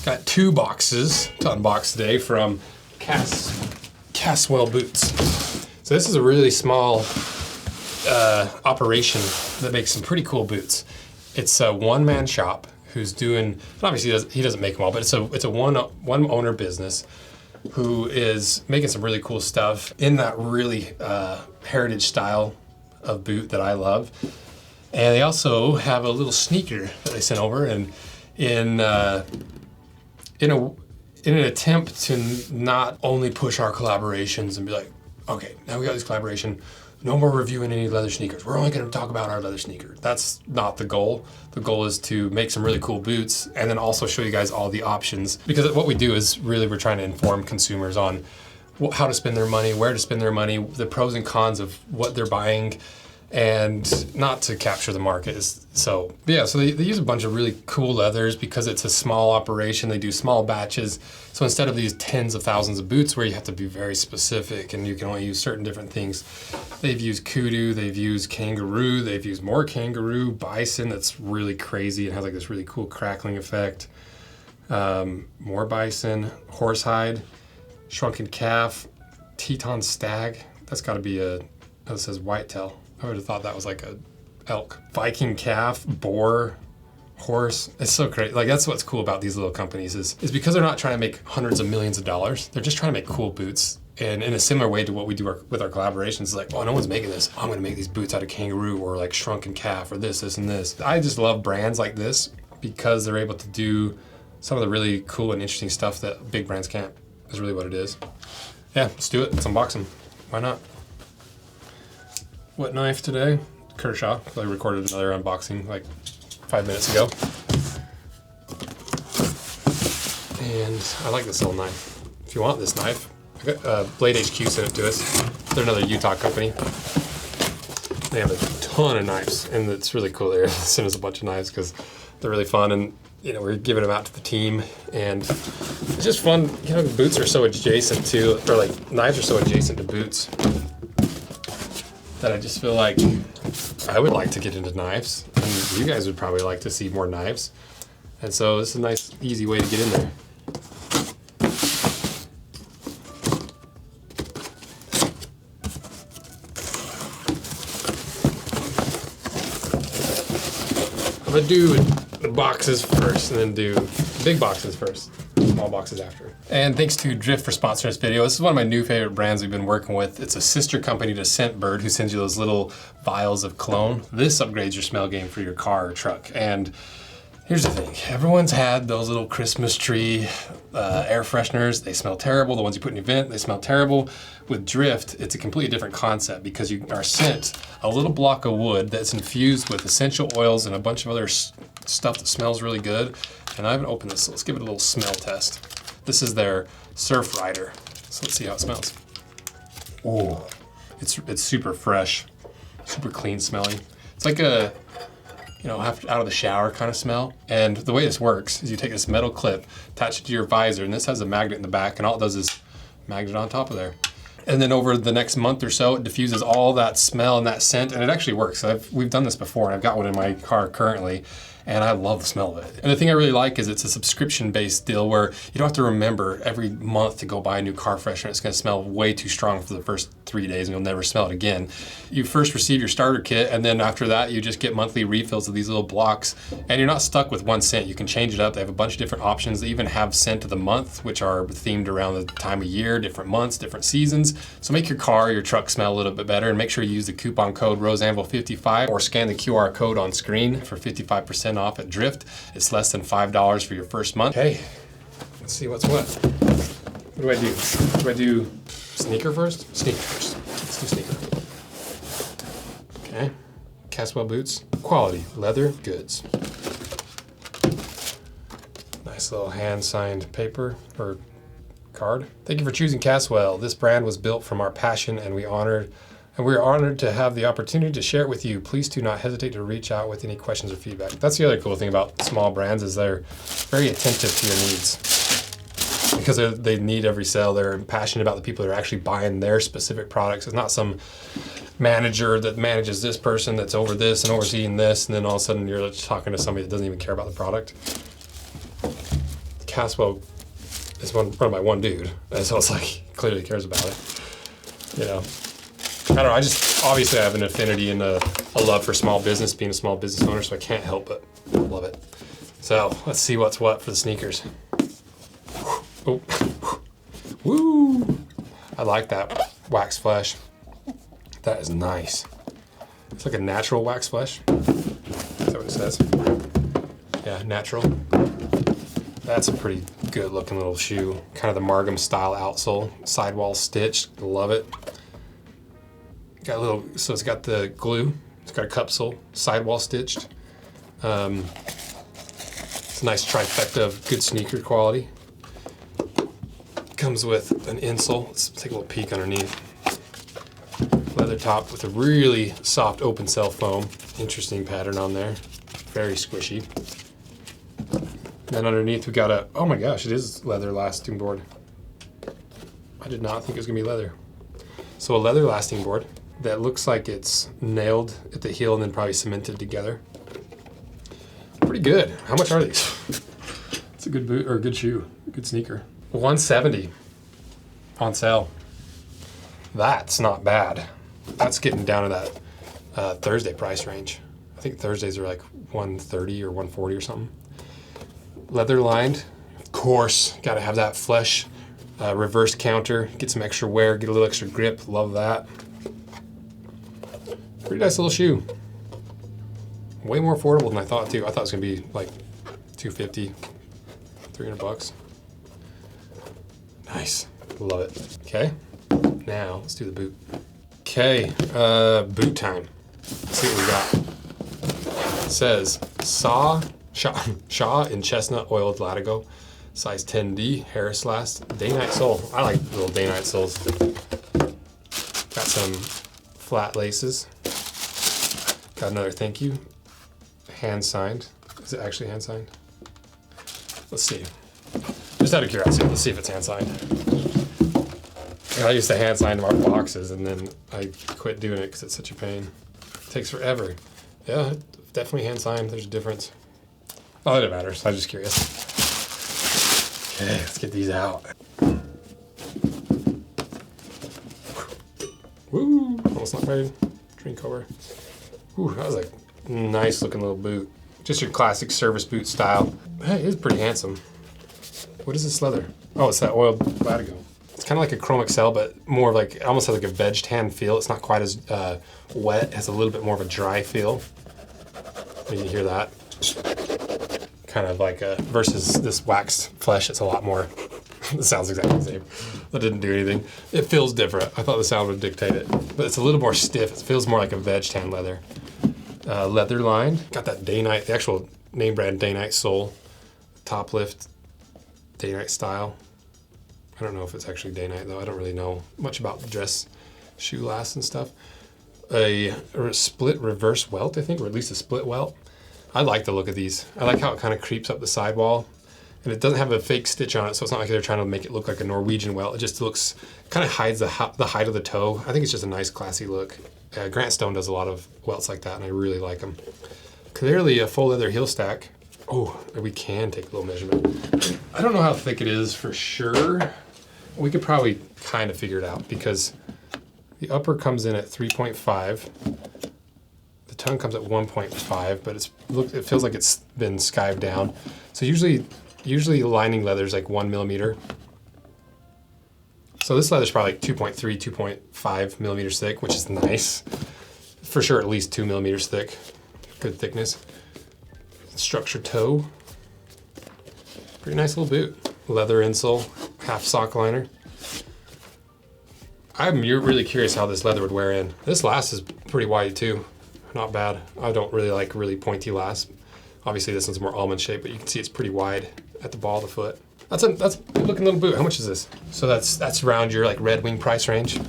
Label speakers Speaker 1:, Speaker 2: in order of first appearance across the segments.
Speaker 1: Got 2 boxes to unbox today from Caswell boots. So this is a really small operation that makes some pretty cool boots. It's a one-man shop who's doing, obviously he doesn't make them all, but it's a one owner business who is making some really cool stuff in that really heritage style of boot that I love. And they also have a little sneaker that they sent over, and in an attempt to not only push our collaborations and be like, okay, now we got this collaboration, no more reviewing any leather sneakers. We're only going to talk about our leather sneaker. That's not the goal. The goal is to make some really cool boots and then also show you guys all the options. Because what we do is really we're trying to inform consumers on how to spend their money, where to spend their money, the pros and cons of what they're buying, and not to capture the market. So they use a bunch of really cool leathers because it's a small operation. They do small batches. So instead of these tens of thousands of boots where you have to be very specific and you can only use certain different things, they've used kudu, they've used kangaroo, they've used more kangaroo, bison that's really crazy and has like this really cool crackling effect. More bison, horsehide, shrunken calf, Teton stag. That's got to be it says whitetail. I would have thought that was like a elk. Viking calf, boar, horse. It's so great. Like that's what's cool about these little companies is because they're not trying to make hundreds of millions of dollars. They're just trying to make cool boots. And in a similar way to what we do with our collaborations, it's like, oh, no one's making this. I'm going to make these boots out of kangaroo or like shrunken calf or this, and this. I just love brands like this because they're able to do some of the really cool and interesting stuff that big brands can't. Is really what it is. Yeah, let's do it. Let's unbox them. Why not? What knife today? Kershaw. I recorded another unboxing like 5 minutes ago. And I like this little knife. If you want this knife, I got Blade HQ sent it to us. They're another Utah company. They have a ton of knives, and it's really cool. They sent us a bunch of knives because they're really fun, and we're giving them out to the team, and it's just fun. Boots are so adjacent to, or like knives are so adjacent to boots that I just feel like I would like to get into knives, and you guys would probably like to see more knives. And so this is a nice, easy way to get in there. I'm gonna do the boxes first, and then do big boxes first, small boxes after. And thanks to Drift for sponsoring this video. This is one of my new favorite brands we've been working with. It's a sister company to Scentbird, who sends you those little vials of cologne. This upgrades your smell game for your car or truck. And here's the thing, everyone's had those little Christmas tree air fresheners. They smell terrible. The ones you put in your vent, they smell terrible. With Drift, it's a completely different concept because you are sent a little block of wood that's infused with essential oils and a bunch of other stuff that smells really good. And I haven't opened this, so let's give it a little smell test. This is their Surf Rider. So let's see how it smells. Oh, it's super fresh, super clean smelling. It's like a, out of the shower kind of smell. And the way this works is you take this metal clip, attach it to your visor, and this has a magnet in the back, and all it does is magnet on top of there. And then over the next month or so, it diffuses all that smell and that scent, and it actually works. We've done this before, and I've got one in my car currently, and I love the smell of it. And the thing I really like is it's a subscription-based deal where you don't have to remember every month to go buy a new car freshener. It's gonna smell way too strong for the first 3 days, and you'll never smell it again. You first receive your starter kit, and then after that, you just get monthly refills of these little blocks, and you're not stuck with one scent. You can change it up. They have a bunch of different options. They even have scent of the month, which are themed around the time of year, different months, different seasons. So make your car, your truck smell a little bit better, and make sure you use the coupon code RoseAnvil55 or scan the QR code on screen for 55% off at Drift. It's less than $5 for your first month. Okay, let's see what's what. What do I do? Do I do sneaker first? Sneaker first. Let's do sneaker. Okay, Caswell boots. Quality, leather, goods. Nice little hand-signed paper or card. Thank you for choosing Caswell. This brand was built from our passion, and we are honored to have the opportunity to share it with you. Please do not hesitate to reach out with any questions or feedback. That's the other cool thing about small brands is they're very attentive to your needs. Because they need every sale. They're passionate about the people that are actually buying their specific products. It's not some manager that manages this person that's over this and overseeing this, and then all of a sudden you're talking to somebody that doesn't even care about the product. Caswell is run by one dude, and so it's like he clearly cares about it. You know, I don't know. Obviously I have an affinity and a love for small business, being a small business owner, so I can't help but love it. So let's see what's what for the sneakers. Oh, woo! I like that wax flesh. That is nice. It's like a natural wax flesh. Is that what it says? Yeah, natural. That's a pretty good looking little shoe. Kind of the Margam style outsole, sidewall stitched. Love it. Got a little, so it's got the glue. It's got a cup sole, sidewall stitched. It's a nice trifecta of good sneaker quality. Comes with an insole. Let's take a little peek underneath. Leather top with a really soft open cell foam. Interesting pattern on there. Very squishy. Then underneath we got a, oh my gosh, it is leather lasting board. I did not think it was gonna be leather. So a leather lasting board that looks like it's nailed at the heel and then probably cemented together. Pretty good. How much are these? It's a good boot, or a good shoe, good sneaker. $170 on sale. That's not bad. That's getting down to that Thursday price range. I think Thursdays are like $130 or $140 or something. Leather lined, of course, gotta have that flesh reverse counter, get some extra wear, get a little extra grip, love that. Pretty nice little shoe. Way more affordable than I thought too. I thought it was gonna be like $250, $300. Nice, love it. Okay, now let's do the boot. Okay, boot time. Let's see what we got. It says Shaw in chestnut oiled latigo, size 10D, Harris last, day-night sole. I like little day-night soles. Got some flat laces. Got another thank you. Hand signed. Is it actually hand signed? Let's see. Just out of curiosity, let's see if it's hand signed. I used to hand sign my boxes and then I quit doing it because it's such a pain. It takes forever. Yeah, definitely hand signed. There's a difference. Not that it matters. I'm just curious. Okay, let's get these out. Woo! Almost not ready. Drink over. Ooh, that was a nice looking little boot. Just your classic service boot style. Hey, it is pretty handsome. What is this leather? Oh, it's that oiled latigo. It's kind of like a Chrome Excel, but more like, it almost has like a veg tan feel. It's not quite as wet. It has a little bit more of a dry feel. You can hear that. Kind of like versus this waxed flesh, it's a lot more. It sounds exactly the same. That didn't do anything. It feels different. I thought the sound would dictate it, but it's a little more stiff. It feels more like a veg tan leather. Leather lined. Got that day-night, the actual name brand day-night sole. Top lift, day-night style. I don't know if it's actually day-night though. I don't really know much about the dress shoe lasts and stuff. A split reverse welt, I think, or at least a split welt. I like the look of these. I like how it kind of creeps up the sidewall. And it doesn't have a fake stitch on it, so it's not like they're trying to make it look like a Norwegian welt. It just looks, kind of hides the height of the toe. I think it's just a nice, classy look. Grant Stone does a lot of welts like that, and I really like them. Clearly a full leather heel stack. Oh, we can take a little measurement. I don't know how thick it is for sure. We could probably kind of figure it out because the upper comes in at 3.5. The tongue comes at 1.5, but it feels like it's been skived down. So usually lining leather is like 1 millimeter. So this leather is probably like 2.3, 2.5 millimeters thick, which is nice. For sure, at least 2 millimeters thick. Good thickness. Structured toe. Pretty nice little boot. Leather insole, half sock liner. I'm really curious how this leather would wear in. This last is pretty wide too. Not bad. I don't really like really pointy last. Obviously this one's more almond shaped, but you can see it's pretty wide at the ball of the foot. That's a good looking little boot. How much is this? So that's around your like Red Wing price range.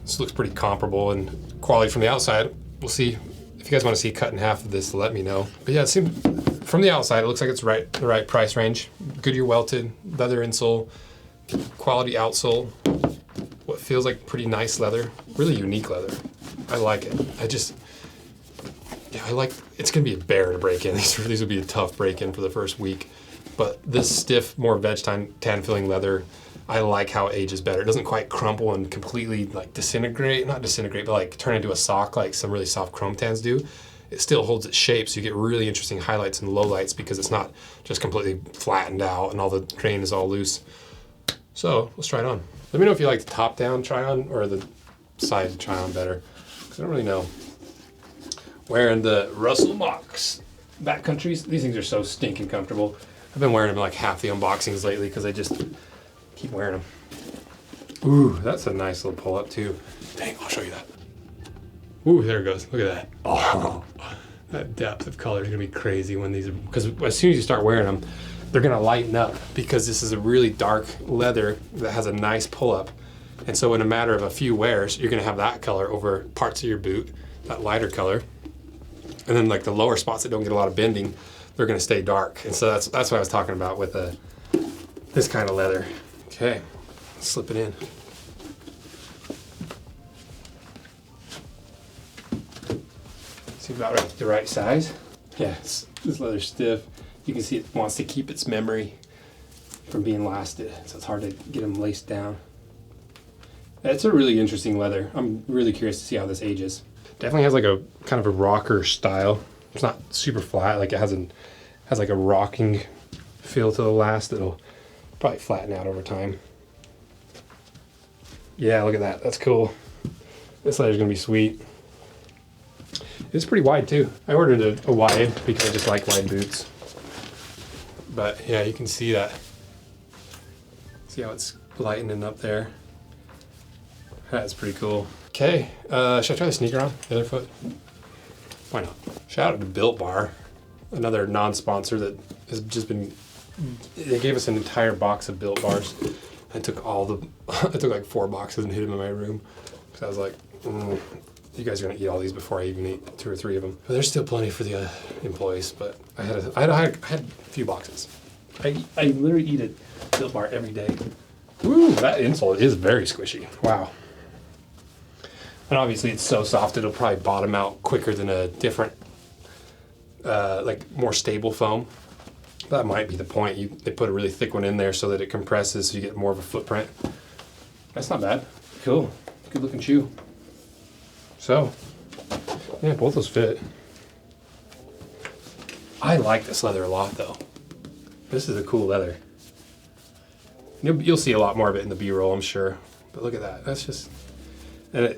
Speaker 1: This looks pretty comparable in quality from the outside. We'll see. If you guys want to see cut in half of this, let me know. But yeah, it seems from the outside, it looks like it's the right price range. Goodyear welted, leather insole, quality outsole. What feels like pretty nice leather, really unique leather. I like it. I like, it's gonna be a bear to break in. These would be a tough break in for the first week, but this stiff, more veg tan feeling leather, I like how it ages better. It doesn't quite crumple and completely like disintegrate, not disintegrate, but like turn into a sock like some really soft chrome tans do. It still holds its shape, so you get really interesting highlights and lowlights because it's not just completely flattened out and all the grain is all loose. So let's try it on. Let me know if you like the top down try on or the side try on better, because I don't really know. Wearing the Russell Mocs backcountries. These things are so stinking comfortable. I've been wearing them in like half the unboxings lately because I just keep wearing them. Ooh, that's a nice little pull up too. Dang, I'll show you that. Ooh, there it goes. Look at that. Oh, that depth of color is gonna be crazy when these are, because as soon as you start wearing them, they're gonna lighten up because this is a really dark leather that has a nice pull up. And so in a matter of a few wears, you're gonna have that color over parts of your boot, that lighter color. And then like the lower spots that don't get a lot of bending, they're gonna stay dark. And so that's what I was talking about with this kind of leather. Okay, let's slip it in. See about the right size. Yeah, this leather's stiff. You can see it wants to keep its memory from being lasted, so it's hard to get them laced down. It's a really interesting leather. I'm really curious to see how this ages. Definitely has like a kind of a rocker style. It's not super flat, like it has like a rocking feel to the last that'll probably flatten out over time. Yeah, look at that. That's cool. This leather's gonna be sweet. It's pretty wide too. I ordered a wide because I just like wide boots. But yeah, you can see that. See how it's lightening up there? That's pretty cool. Okay, should I try the sneaker on the other foot? Why not? Shout out to Built Bar, another non-sponsor that has just been, they gave us an entire box of Built Bars. I took I took like 4 boxes and hid them in my room. Because I was like, you guys are gonna eat all these before I even eat 2 or 3 of them. But there's still plenty for the employees, but I had a few boxes. I literally eat a Built Bar every day. Ooh, that insole is very squishy. Wow. And obviously it's so soft it'll probably bottom out quicker than a different, like more stable foam. That might be the point. They put a really thick one in there so that it compresses so you get more of a footprint. That's not bad. Cool. Good looking shoe. So, yeah, both those fit. I like this leather a lot though. This is a cool leather. You'll see a lot more of it in the B-roll, I'm sure. But look at that. That's just, and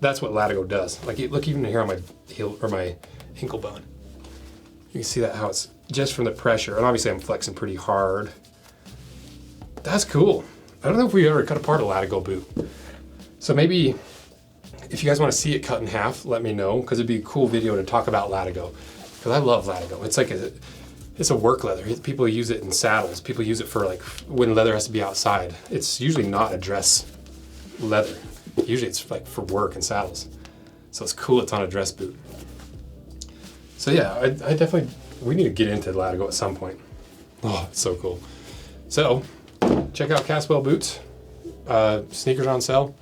Speaker 1: that's what Latigo does. Like, look even here on my heel or my ankle bone. You can see that how it's just from the pressure. And obviously I'm flexing pretty hard. That's cool. I don't know if we ever cut apart a Latigo boot. So maybe if you guys want to see it cut in half, let me know, because it'd be a cool video to talk about Latigo. Because I love Latigo. It's like it's a work leather. People use it in saddles. People use it for like when leather has to be outside. It's usually not a dress leather. Usually it's like for work and saddles. So it's cool it's on a dress boot. So yeah, I definitely, we need to get into Latigo at some point. Oh, it's so cool. So check out Caswell boots. Sneakers on sale.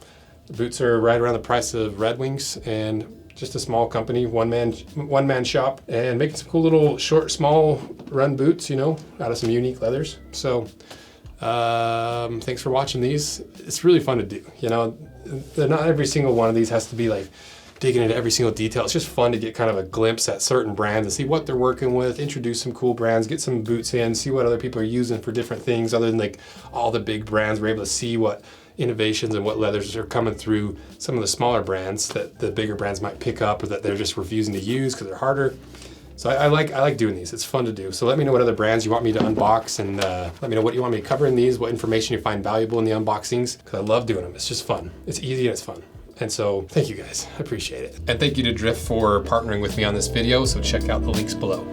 Speaker 1: The boots are right around the price of Red Wings, and just a small company, one man shop, and making some cool little short, small run boots, you know, out of some unique leathers. So thanks for watching these. It's really fun to do, you know. Not every single one of these has to be like digging into every single detail. It's just fun to get kind of a glimpse at certain brands and see what they're working with, introduce some cool brands, get some boots in, see what other people are using for different things other than like all the big brands. We're able to see what innovations and what leathers are coming through some of the smaller brands that the bigger brands might pick up or that they're just refusing to use because they're harder. So I like doing these. It's fun to do. So let me know what other brands you want me to unbox, and let me know what you want me to cover in these, what information you find valuable in the unboxings, because I love doing them. It's just fun. It's easy and it's fun. And so thank you guys. I appreciate it. And thank you to Drift for partnering with me on this video. So check out the links below.